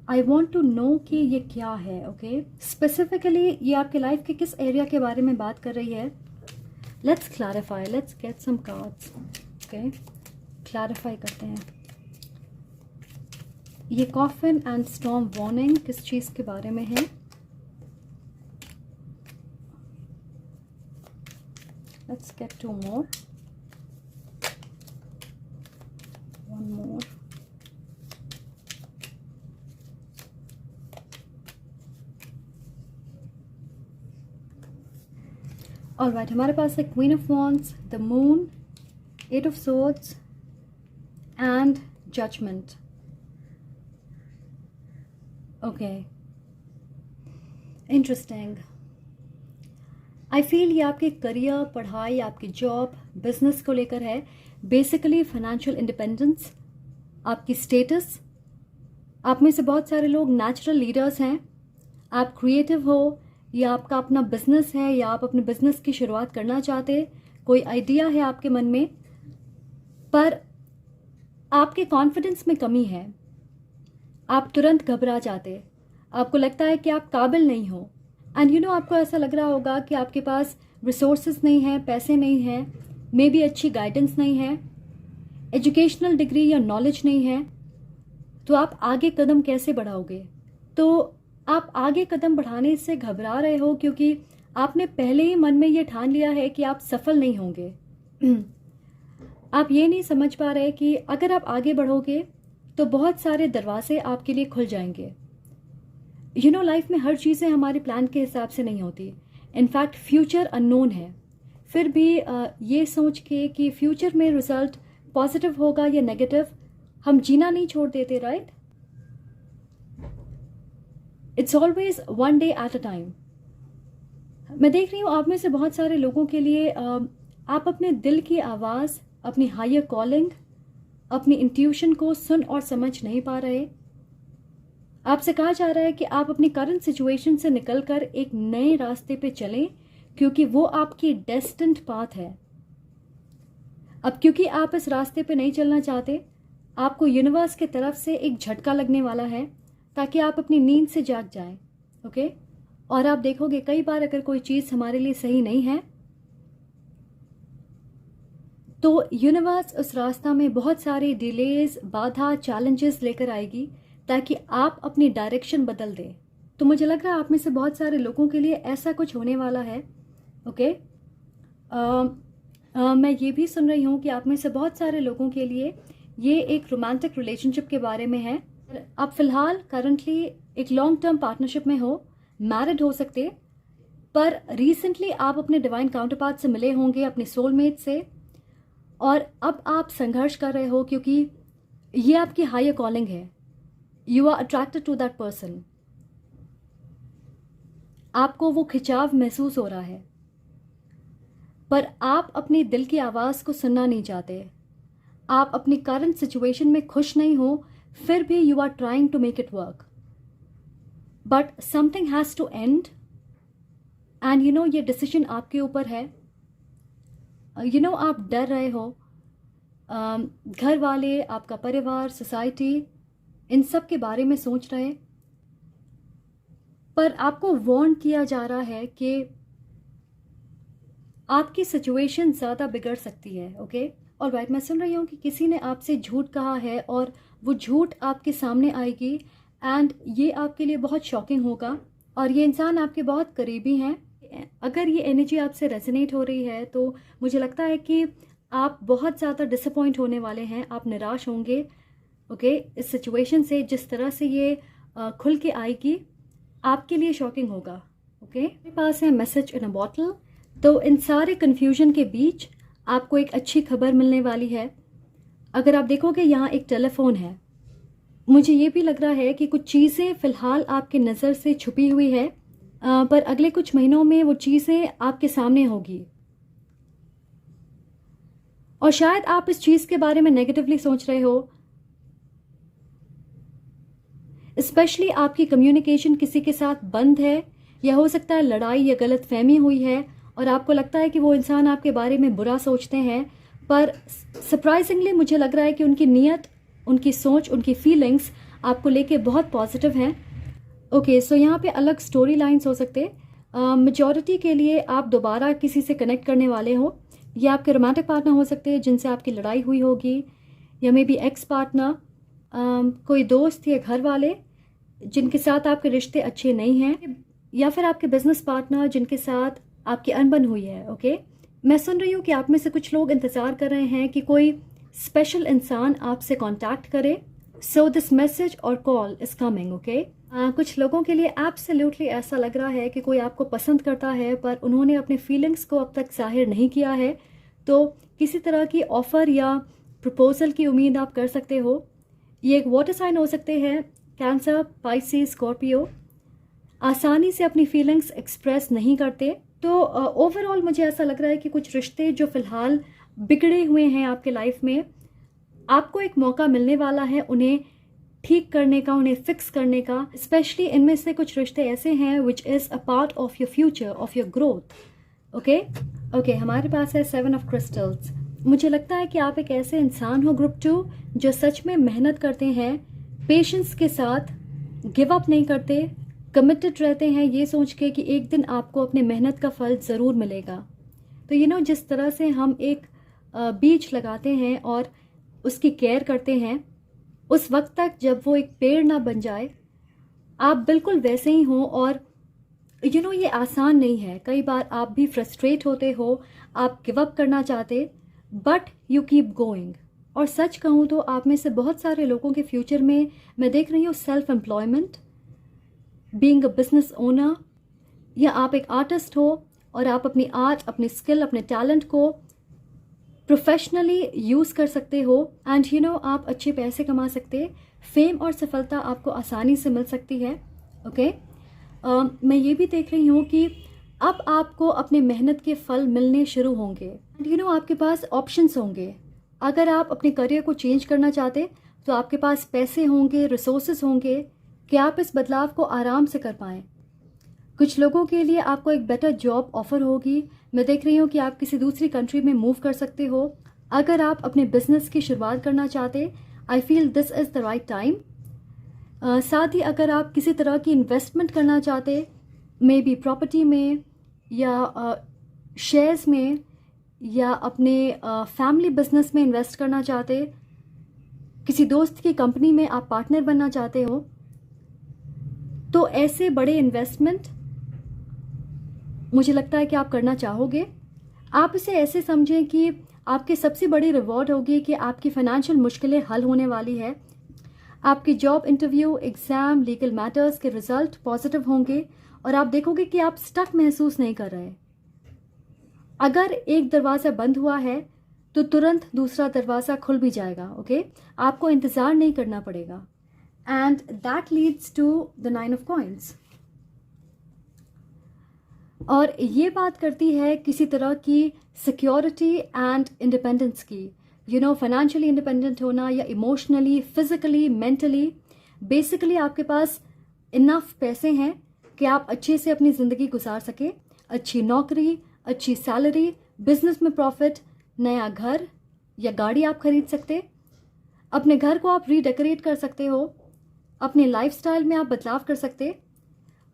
I want to know कि ये क्या है। ओके, स्पेसिफिकली ये आपके लाइफ के किस एरिया के बारे में बात कर रही है। Let's clarify, let's get some cards. Okay, clarify करते हैं। ये कॉफिन एंड स्टॉर्म वार्निंग किस चीज़ के बारे में है। Let's get 2 more. 1 more. Alright, हमारे पास है Queen of Wands, the Moon, 8 of Swords and Judgment. Okay. Interesting. I feel ये आपके करियर, पढ़ाई, आपकी जॉब, बिजनेस को लेकर है। बेसिकली फाइनेंशियल इंडिपेंडेंस, आपकी स्टेटस। आप में से बहुत सारे लोग नेचुरल लीडर्स हैं। आप क्रिएटिव हो या आपका अपना बिजनेस है या आप अपने बिजनेस की शुरुआत करना चाहते, कोई आइडिया है आपके मन में, पर आपके कॉन्फिडेंस में कमी है। आप तुरंत घबरा जाते, आपको लगता है कि आप काबिल नहीं हो। एंड आपको ऐसा लग रहा होगा कि आपके पास रिसोर्सेज नहीं है, पैसे नहीं हैं, मे बी अच्छी गाइडेंस नहीं है, एजुकेशनल डिग्री या नॉलेज नहीं है। तो आप आगे कदम कैसे बढ़ाओगे? तो आप आगे कदम बढ़ाने से घबरा रहे हो क्योंकि आपने पहले ही मन में ये ठान लिया है कि आप सफल नहीं होंगे। आप ये नहीं समझ पा रहे कि अगर आप आगे बढ़ोगे तो बहुत सारे दरवाजे आपके लिए खुल जाएंगे। लाइफ में हर चीज़ें हमारे प्लान के हिसाब से नहीं होती। इनफैक्ट फ्यूचर अननोन है। फिर भी ये सोच के कि फ्यूचर में रिजल्ट पॉजिटिव होगा या नेगेटिव, हम जीना नहीं छोड़ देते, right? It's always one day at a time. मैं देख रही हूँ आप में से बहुत सारे लोगों के लिए आप अपने दिल की आवाज़, अपनी हायर कॉलिंग, अपनी इंट्यूशन को सुन और समझ नहीं पा रहे। आपसे कहा जा रहा है कि आप अपनी करंट सिचुएशन से निकलकर एक नए रास्ते पे चलें क्योंकि वो आपकी डेस्टिन्ड पाथ है। अब क्योंकि आप इस रास्ते पे नहीं चलना चाहते, आपको यूनिवर्स की तरफ से एक झटका लगने वाला है ताकि आप अपनी नींद से जाग जाएं। ओके, और आप देखोगे कई बार अगर कोई चीज़ हमारे लिए सही नहीं है तो यूनिवर्स उस रास्ता में बहुत सारे डिलेज, बाधा, चैलेंजेस लेकर आएगी ताकि आप अपनी डायरेक्शन बदल दें। तो मुझे लग रहा है आप में से बहुत सारे लोगों के लिए ऐसा कुछ होने वाला है। ओके, मैं ये भी सुन रही हूँ कि आप में से बहुत सारे लोगों के लिए ये एक रोमांटिक रिलेशनशिप के बारे में है। आप फिलहाल करंटली एक लॉन्ग टर्म पार्टनरशिप में हो, मैरिड हो सकते, पर रिसेंटली आप अपने डिवाइन काउंटरपार्ट से मिले होंगे, अपने सोलमेट से, और अब आप संघर्ष कर रहे हो क्योंकि ये आपकी हायर कॉलिंग है। You are attracted to that person. आपको वो खिंचाव महसूस हो रहा है, पर आप अपने दिल की आवाज़ को सुनना नहीं चाहते। आप अपनी करंट सिचुएशन में खुश नहीं हो, फिर भी you are trying to make it work, but something has to end. And ये डिसीजन आपके ऊपर है। आप डर रहे हो। घर वाले, आपका परिवार, सोसाइटी, इन सब के बारे में सोच रहे, पर आपको वार्न किया जा रहा है कि आपकी सिचुएशन ज़्यादा बिगड़ सकती है। ओके, ऑलराइट, मैं सुन रही हूँ कि किसी ने आपसे झूठ कहा है और वो झूठ आपके सामने आएगी एंड ये आपके लिए बहुत शॉकिंग होगा। और ये इंसान आपके बहुत करीबी हैं। अगर ये एनर्जी आपसे रेजोनेट हो रही है तो मुझे लगता है कि आप बहुत ज़्यादा डिसअपॉइंट होने वाले हैं, आप निराश होंगे। ओके, इस सिचुएशन से जिस तरह से ये खुल के आएगी आपके लिए शॉकिंग होगा। ओके, मेरे पास है मैसेज इन अ बॉटल। तो इन सारे कन्फ्यूजन के बीच आपको एक अच्छी खबर मिलने वाली है। अगर आप देखोगे यहाँ एक टेलीफोन है। मुझे ये भी लग रहा है कि कुछ चीज़ें फ़िलहाल आपकी नज़र से छुपी हुई है पर अगले कुछ महीनों में वो चीज़ें आपके सामने होगी और शायद आप इस चीज़ के बारे में नेगेटिवली सोच रहे हो। स्पेशली आपकी कम्युनिकेशन किसी के साथ बंद है, या हो सकता है लड़ाई या गलत फहमी हुई है और आपको लगता है कि वो इंसान आपके बारे में बुरा सोचते हैं, पर सरप्राइजिंगली मुझे लग रहा है कि उनकी नीयत, उनकी सोच, उनकी फीलिंग्स आपको लेके बहुत पॉजिटिव हैं। ओके, सो यहाँ पे अलग स्टोरी लाइन्स हो सकते हैं। मेजॉरिटी के लिए आप दोबारा किसी से कनेक्ट करने वाले हो, या आपके रोमांटिक पार्टनर हो सकते हैं जिनसे आपकी लड़ाई हुई होगी, या मे बी एक्स पार्टनर, कोई दोस्त या घर वाले जिनके साथ आपके रिश्ते अच्छे नहीं हैं, या फिर आपके बिजनेस पार्टनर जिनके साथ आपकी अनबन हुई है। ओके, मैं सुन रही हूँ कि आप में से कुछ लोग इंतज़ार कर रहे हैं कि कोई स्पेशल इंसान आपसे कांटेक्ट करे। सो दिस मैसेज और कॉल इज़ कमिंग। ओके, कुछ लोगों के लिए एब्सोल्युटली ऐसा लग रहा है कि कोई आपको पसंद करता है पर उन्होंने अपने फीलिंग्स को अब तक जाहिर नहीं किया है, तो किसी तरह की ऑफ़र या प्रपोजल की उम्मीद आप कर सकते हो। ये एक वाटर साइन हो सकते हैं, कैंसर, पाइसेस, स्कॉर्पियो। आसानी से अपनी फीलिंग्स एक्सप्रेस नहीं करते। तो ओवरऑल मुझे ऐसा लग रहा है कि कुछ रिश्ते जो फ़िलहाल बिगड़े हुए हैं आपके लाइफ में, आपको एक मौका मिलने वाला है उन्हें ठीक करने का, उन्हें फिक्स करने का। स्पेशली इनमें से कुछ रिश्ते ऐसे हैं which is a part of your future, of your growth. Okay, हमारे पास है 7 ऑफ क्रिस्टल्स। मुझे लगता है कि आप एक ऐसे इंसान हो ग्रुप 2 जो सच में मेहनत करते हैं, पेशेंस के साथ, गिव अप नहीं करते, कमिटेड रहते हैं ये सोच के कि एक दिन आपको अपने मेहनत का फल ज़रूर मिलेगा। तो जिस तरह से हम एक बीज लगाते हैं और उसकी केयर करते हैं, उस वक्त तक जब वो एक पेड़ ना बन जाए, आप बिल्कुल वैसे ही हो। और ये आसान नहीं है। कई बार आप भी फ्रस्ट्रेट होते हो, आप गिव अप करना चाहते, बट यू कीप गोइंग। और सच कहूँ तो आप में से बहुत सारे लोगों के फ्यूचर में मैं देख रही हूँ self employment, being a business owner, या आप एक आर्टिस्ट हो और आप अपनी आर्ट, अपनी स्किल, अपने टैलेंट को प्रोफेशनली यूज़ कर सकते हो। एंड आप अच्छे पैसे कमा सकते, फेम और सफलता आपको आसानी से मिल सकती है। ओके, मैं ये भी देख रही हूँ कि अब आपको अपने मेहनत के फल मिलने शुरू होंगे। एंड आपके पास ऑप्शंस होंगे। अगर आप अपने करियर को चेंज करना चाहते तो आपके पास पैसे होंगे, रिसोर्सेज होंगे कि आप इस बदलाव को आराम से कर पाएँ। कुछ लोगों के लिए आपको एक बेटर जॉब ऑफर होगी। मैं देख रही हूँ कि आप किसी दूसरी कंट्री में मूव कर सकते हो। अगर आप अपने बिजनेस की शुरुआत करना चाहते, I feel this is the right time. साथ ही अगर आप किसी तरह की इन्वेस्टमेंट करना चाहते, मे बी प्रॉपर्टी में या शेयर्स में, या अपने फैमिली बिजनेस में इन्वेस्ट करना चाहते, किसी दोस्त की कंपनी में आप पार्टनर बनना चाहते हो, तो ऐसे बड़े इन्वेस्टमेंट मुझे लगता है कि आप करना चाहोगे। आप इसे ऐसे समझें कि आपकी सबसे बड़ी रिवॉर्ड होगी कि आपकी फाइनेंशियल मुश्किलें हल होने वाली है। आपकी job interview, exam, legal matters के रिजल्ट पॉजिटिव होंगे और आप देखोगे कि आप स्टक महसूस नहीं कर रहे। अगर एक दरवाज़ा बंद हुआ है तो तुरंत दूसरा दरवाज़ा खुल भी जाएगा। ओके, आपको इंतज़ार नहीं करना पड़ेगा। And that leads to the 9 of coins. और ये बात करती है किसी तरह की सिक्योरिटी एंड इंडिपेंडेंस की। फाइनेंशियली इंडिपेंडेंट होना, या इमोशनली, फिजिकली, मेंटली। बेसिकली आपके पास इनफ पैसे हैं कि आप अच्छे से अपनी ज़िंदगी गुजार सके। अच्छी नौकरी, अच्छी सैलरी, बिजनेस में प्रॉफिट, नया घर या गाड़ी आप खरीद सकते। अपने घर को आप रीडेकोरेट कर सकते हो। अपने लाइफस्टाइल में आप बदलाव कर सकते।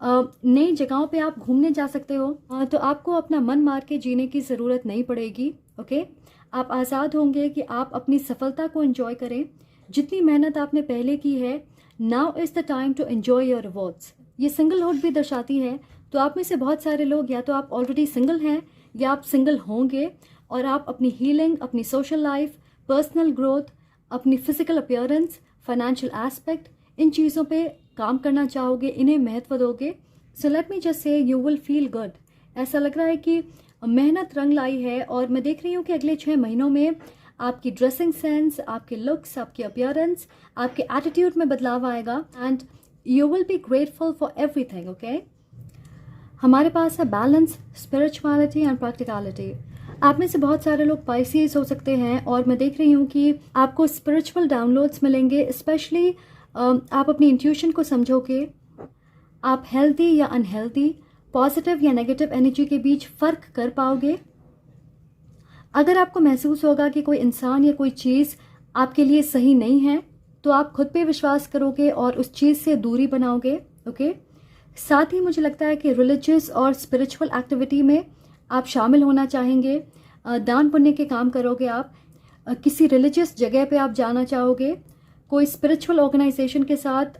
नई जगहों पे आप घूमने जा सकते हो। तो आपको अपना मन मार के जीने की ज़रूरत नहीं पड़ेगी। ओके, आप आज़ाद होंगे कि आप अपनी सफलता को एंजॉय करें। जितनी मेहनत आपने पहले की है, now is the time to enjoy your rewards. ये सिंगलहुड भी दर्शाती है। तो आप में से बहुत सारे लोग या तो आप ऑलरेडी सिंगल हैं या आप सिंगल होंगे, और आप अपनी हीलिंग, अपनी सोशल लाइफ, पर्सनल ग्रोथ, अपनी फिजिकल अपीयरेंस, फाइनेंशियल एस्पेक्ट, इन चीज़ों पे काम करना चाहोगे, इन्हें महत्व दोगे। So let me just say you will feel good. ऐसा लग रहा है कि मेहनत रंग लाई है। और मैं देख रही हूँ कि अगले 6 महीनों में आपकी ड्रेसिंग सेंस, आपके लुक्स, आपकी अपीयरेंस, आपके एटीट्यूड में बदलाव आएगा। And you will be grateful for everything. Okay, हमारे पास है बैलेंस, स्पिरिचुअलिटी एंड प्रैक्टिकलिटी। आप में से बहुत सारे लोग पाइसेस हो सकते हैं और मैं देख रही हूँ कि आपको स्पिरिचुअल डाउनलोड्स मिलेंगे। स्पेशली आप अपनी इंट्यूशन को समझोगे, आप हेल्दी या अनहेल्दी, पॉजिटिव या नेगेटिव एनर्जी के बीच फ़र्क कर पाओगे। अगर आपको महसूस होगा कि कोई इंसान या कोई चीज़ आपके लिए सही नहीं है तो आप खुद पे विश्वास करोगे और उस चीज़ से दूरी बनाओगे। ओके, साथ ही मुझे लगता है कि रिलीजियस और स्पिरिचुअल एक्टिविटी में आप शामिल होना चाहेंगे। दान पुण्य के काम करोगे आप, किसी रिलीजियस जगह पे आप जाना चाहोगे, कोई स्पिरिचुअल ऑर्गेनाइजेशन के साथ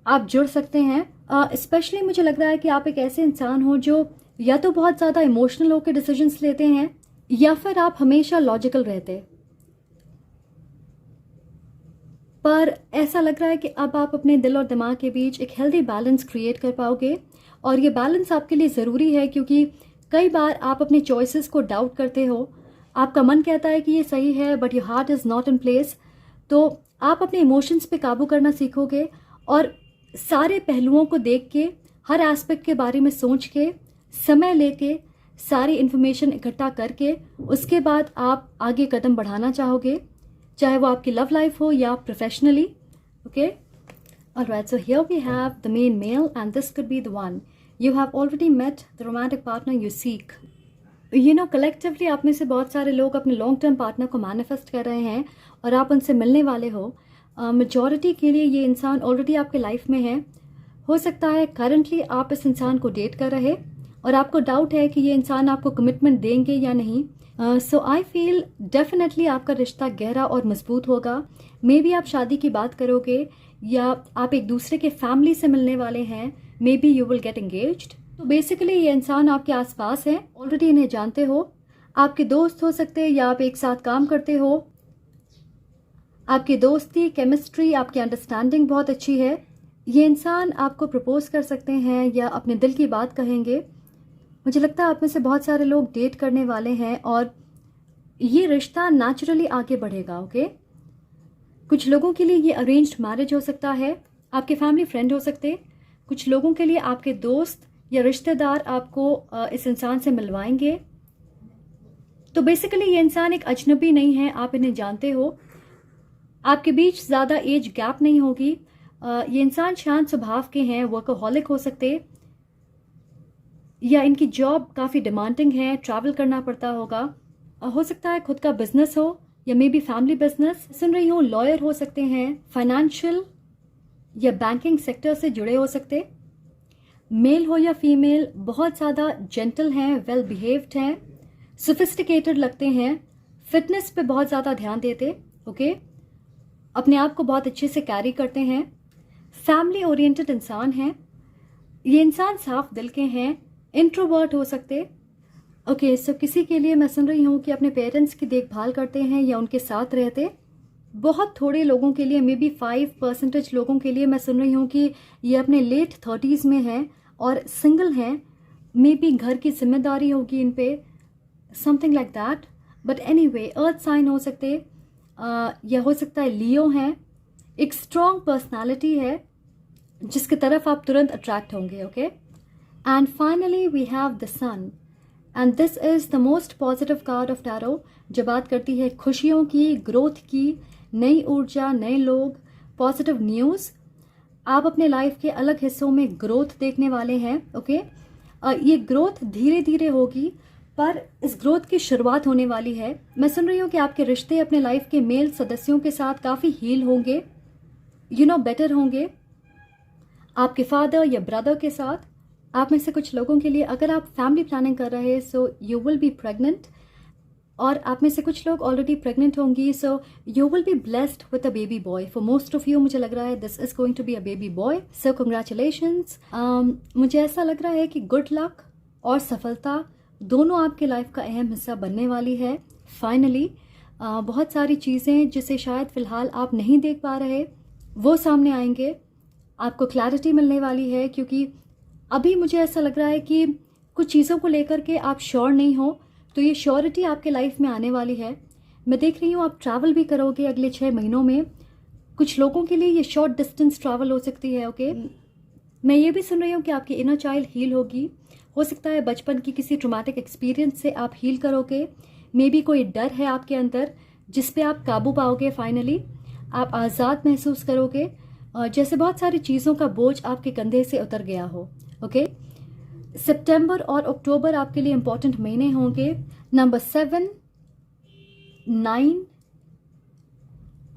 आप जुड़ सकते हैं। स्पेशली मुझे लग रहा है कि आप एक ऐसे इंसान हो जो या तो बहुत ज़्यादा इमोशनल होकर डिसीजंस लेते हैं या फिर आप हमेशा लॉजिकल रहते। पर ऐसा लग रहा है कि अब आप अपने दिल और दिमाग के बीच एक हेल्दी बैलेंस क्रिएट कर पाओगे और ये बैलेंस आपके लिए ज़रूरी है क्योंकि कई बार आप अपने चॉइसेस को डाउट करते हो। आपका मन कहता है कि ये सही है but your heart is not in place. तो आप अपने इमोशंस पे काबू करना सीखोगे और सारे पहलुओं को देख के, हर एस्पेक्ट के बारे में सोच के, समय लेके, सारी इन्फॉर्मेशन इकट्ठा करके उसके बाद आप आगे कदम बढ़ाना चाहोगे, चाहे वो आपकी लव लाइफ हो या professionally. Okay, alright, so here we have the main male and this could be the one you have already met the romantic partner you seek. You know, collectively आप में से बहुत सारे लोग अपने लॉन्ग टर्म पार्टनर को manifest कर रहे हैं और आप उनसे मिलने वाले हो। मेजॉरिटी के लिए ये इंसान ऑलरेडी आपके लाइफ में है। हो सकता है करंटली आप इस इंसान को डेट कर रहे और आपको डाउट है कि ये इंसान आपको कमिटमेंट देंगे या नहीं। सो आई फील डेफिनेटली आपका रिश्ता गहरा और मजबूत होगा। मे बी आप शादी की बात करोगे या आप एक दूसरे के फैमिली से मिलने वाले हैं। May be you will get engaged. तो बेसिकली ये इंसान आपके आसपास है, ऑलरेडी इन्हें जानते हो, आपके दोस्त हो सकते हैं या आप एक साथ काम करते हो। आपकी दोस्ती, केमिस्ट्री, आपकी अंडरस्टैंडिंग बहुत अच्छी है। ये इंसान आपको प्रपोज कर सकते हैं या अपने दिल की बात कहेंगे। मुझे लगता है आप में से बहुत सारे लोग डेट करने वाले हैं और ये रिश्ता नेचुरली आगे बढ़ेगा। ओके, कुछ लोगों के लिए ये अरेंज्ड मैरिज हो सकता है, आपके फैमिली फ्रेंड हो सकते। कुछ लोगों के लिए आपके दोस्त या रिश्तेदार आपको इस इंसान से मिलवाएंगे। तो बेसिकली ये इंसान एक अजनबी नहीं है, आप इन्हें जानते हो। आपके बीच ज़्यादा एज गैप नहीं होगी। ये इंसान शांत स्वभाव के हैं, वर्कहॉलिक हो सकते या इनकी जॉब काफ़ी डिमांडिंग है, ट्रैवल करना पड़ता होगा। हो सकता है खुद का बिजनेस हो या मे बी फैमिली बिजनेस। सुन रही हूँ लॉयर हो सकते हैं, फाइनेंशियल या बैंकिंग सेक्टर से जुड़े हो सकते। मेल हो या फीमेल, बहुत ज़्यादा जेंटल हैं, वेल बिहेव्ड हैं, सोफिस्टिकेटेड लगते हैं, फिटनेस पे बहुत ज़्यादा ध्यान देते। ओके, अपने आप को बहुत अच्छे से कैरी करते हैं, फैमिली ओरिएंटेड इंसान हैं। ये इंसान साफ दिल के हैं, इंट्रोवर्ट हो सकते। ओके, सो किसी के लिए मैं सुन रही हूँ कि अपने पेरेंट्स की देखभाल करते हैं या उनके साथ रहते। बहुत थोड़े लोगों के लिए, मे बी 5% लोगों के लिए मैं सुन रही हूँ कि ये अपने लेट 30s में हैं और सिंगल हैं। मे बी घर की जिम्मेदारी होगी इन पे, something like that. But anyway, earth sign हो सकते या हो सकता है लियो हैं। एक स्ट्रॉन्ग पर्सनालिटी है जिसकी तरफ आप तुरंत अट्रैक्ट होंगे। Okay, and finally we have the sun and this is the most positive card of tarot, जो बात करती है खुशियों की, ग्रोथ की, नई ऊर्जा, नए लोग, पॉजिटिव न्यूज़। आप अपने लाइफ के अलग हिस्सों में ग्रोथ देखने वाले हैं। ओके, ये ग्रोथ धीरे धीरे होगी पर इस ग्रोथ की शुरुआत होने वाली है। मैं सुन रही हूँ कि आपके रिश्ते अपने लाइफ के मेल सदस्यों के साथ काफ़ी हील होंगे, बेटर होंगे। आपके फादर या ब्रदर के साथ, आप में से कुछ लोगों के लिए अगर आप फैमिली प्लानिंग कर रहे हैं so you will be pregnant, और आप में से कुछ लोग ऑलरेडी प्रेग्नेंट होंगी, so you will be blessed with a baby boy. For most of you मुझे लग रहा है this is going to be a baby boy, so congratulations. मुझे ऐसा लग रहा है कि गुड लक और सफलता दोनों आपके लाइफ का अहम हिस्सा बनने वाली है। फाइनली बहुत सारी चीज़ें जिसे शायद फ़िलहाल आप नहीं देख पा रहे वो सामने आएंगे, आपको क्लैरिटी मिलने वाली है। क्योंकि अभी मुझे ऐसा लग रहा है कि कुछ चीज़ों को लेकर के आप श्योर नहीं हो, तो ये श्योरिटी आपके लाइफ में आने वाली है। मैं देख रही हूँ आप ट्रैवल भी करोगे अगले 6 महीनों में। कुछ लोगों के लिए ये शॉर्ट डिस्टेंस ट्रैवल हो सकती है। ओके, मैं ये भी सुन रही हूँ कि आपकी इनर चाइल्ड हील होगी। हो सकता है बचपन की किसी ट्रॉमेटिक एक्सपीरियंस से आप हील करोगे। मे बी कोई डर है आपके अंदर जिस पे आप काबू पाओगे। फाइनली आप आज़ाद महसूस करोगे, जैसे बहुत सारी चीज़ों का बोझ आपके कंधे से उतर गया हो। ओके, सितंबर और अक्टूबर आपके लिए इंपॉर्टेंट महीने होंगे। नंबर 7, 9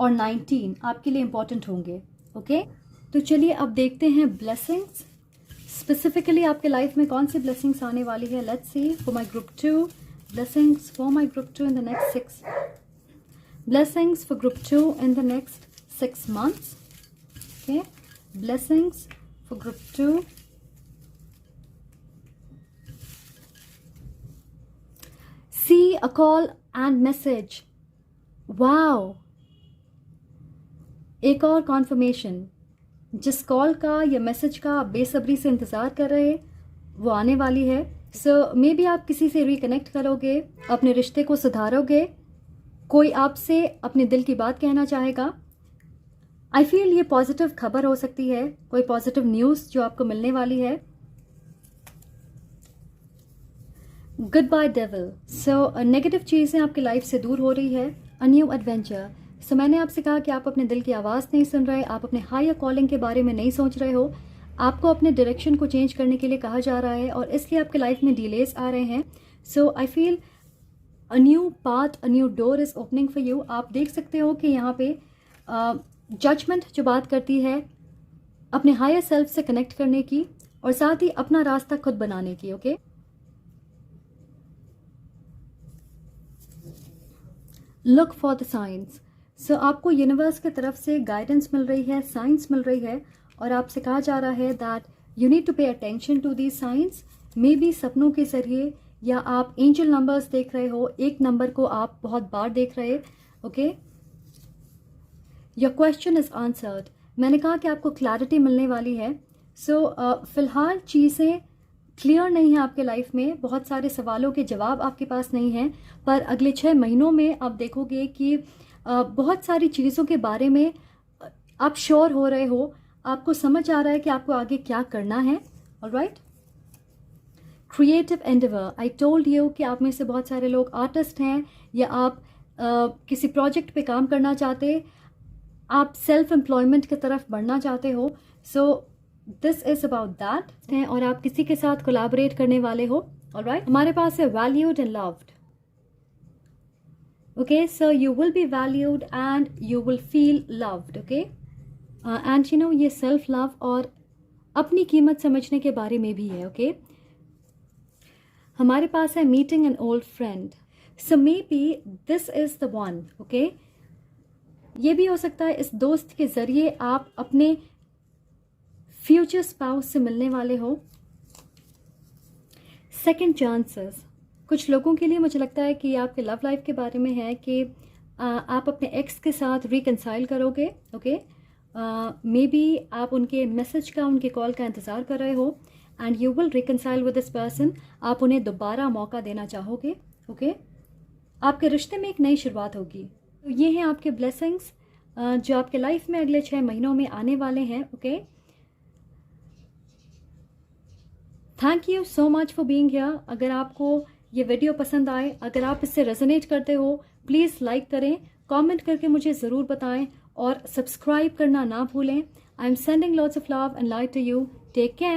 और 19 आपके लिए इंपॉर्टेंट होंगे। ओके, तो चलिए अब देखते हैं ब्लेसिंग्स। स्पेसिफिकली आपके लाइफ में कौन सी ब्लेसिंग्स आने वाली है। Let's see for my group 2, blessings for my group 2 in the next 6 blessings for group 2 in the next 6 months. Okay, blessings for group 2. See a call and message. Wow, एक और conformation. जिस call का या message का आप बेसब्री से इंतज़ार कर रहे वो आने वाली है। सो मे बी आप किसी से रिकनेक्ट करोगे, अपने रिश्ते को सुधारोगे, कोई आपसे अपने दिल की बात कहना चाहेगा। आई फील ये पॉजिटिव खबर हो सकती है, कोई पॉजिटिव न्यूज़ जो आपको मिलने वाली है। Good bye devil. So negative चीज़ें आपकी लाइफ से दूर हो रही है। A new adventure. सो मैंने आपसे कहा कि आप अपने दिल की आवाज़ नहीं सुन रहे, आप अपने हायर कॉलिंग के बारे में नहीं सोच रहे हो। आपको अपने डायरेक्शन को चेंज करने के लिए कहा जा रहा है और इसलिए आपके लाइफ में डिलेज आ रहे हैं। So I feel a new path, a new door is opening for you. आप देख सकते हो कि यहाँ पे जजमेंट जो बात करती है अपने हायर सेल्फ से कनेक्ट करने की और साथ ही अपना रास्ता खुद बनाने की। Okay, look for the science. So आपको यूनिवर्स की तरफ से गाइडेंस मिल रही है, साइंस मिल रही है और आपसे कहा जा रहा है that you need to pay attention to these signs. Maybe सपनों के जरिए या आप एंजल नंबर्स देख रहे हो, एक नंबर को आप बहुत बार देख रहे। Okay, your question is answered. मैंने कहा कि आपको क्लैरिटी मिलने वाली है। सो फिलहाल चीज़ें क्लियर नहीं है आपके लाइफ में, बहुत सारे सवालों के जवाब आपके पास नहीं हैं, पर अगले 6 महीनों में आप देखोगे कि बहुत सारी चीज़ों के बारे में आप श्योर हो रहे हो, आपको समझ आ रहा है कि आपको आगे क्या करना है। Alright, creative Endeavour. I told you कि आप में से बहुत सारे लोग आर्टिस्ट हैं या आप किसी प्रोजेक्ट पे काम करना चाहते, आप सेल्फ एम्प्लॉयमेंट की तरफ बढ़ना चाहते हो। सो दिस इज अबाउट दैट है और आप किसी के साथ कोलैबोरेट करने वाले हो। ऑलराइट, हमारे पास है valued and loved. Okay, so you will be valued and you will feel loved. Okay, and you know ये सेल्फ लव और अपनी कीमत समझने के बारे में भी है। ओके, हमारे पास है meeting an old friend. So may be this is the one. Okay, ये भी हो सकता है इस दोस्त के जरिए आप अपने फ्यूचर स्पाउस से मिलने वाले हो। Second chances. कुछ लोगों के लिए मुझे लगता है कि आपके लव लाइफ के बारे में है कि आप अपने एक्स के साथ रिकंसाइल करोगे। ओके, मे बी आप उनके मैसेज का, उनके कॉल का इंतज़ार कर रहे हो and you will reconcile with this person. आप उन्हें दोबारा मौका देना चाहोगे। ओके, आपके रिश्ते में एक नई शुरुआत होगी। तो ये हैं आपके ब्लेसिंग्स जो आपके लाइफ में अगले 6 महीनों में आने वाले हैं। Okay, thank you so much for being here. अगर आपको ये वीडियो पसंद आए, अगर आप इससे रेजोनेट करते हो, प्लीज़ लाइक करें, कमेंट करके मुझे ज़रूर बताएं और सब्सक्राइब करना ना भूलें। I am sending lots of love and light to you. Take care.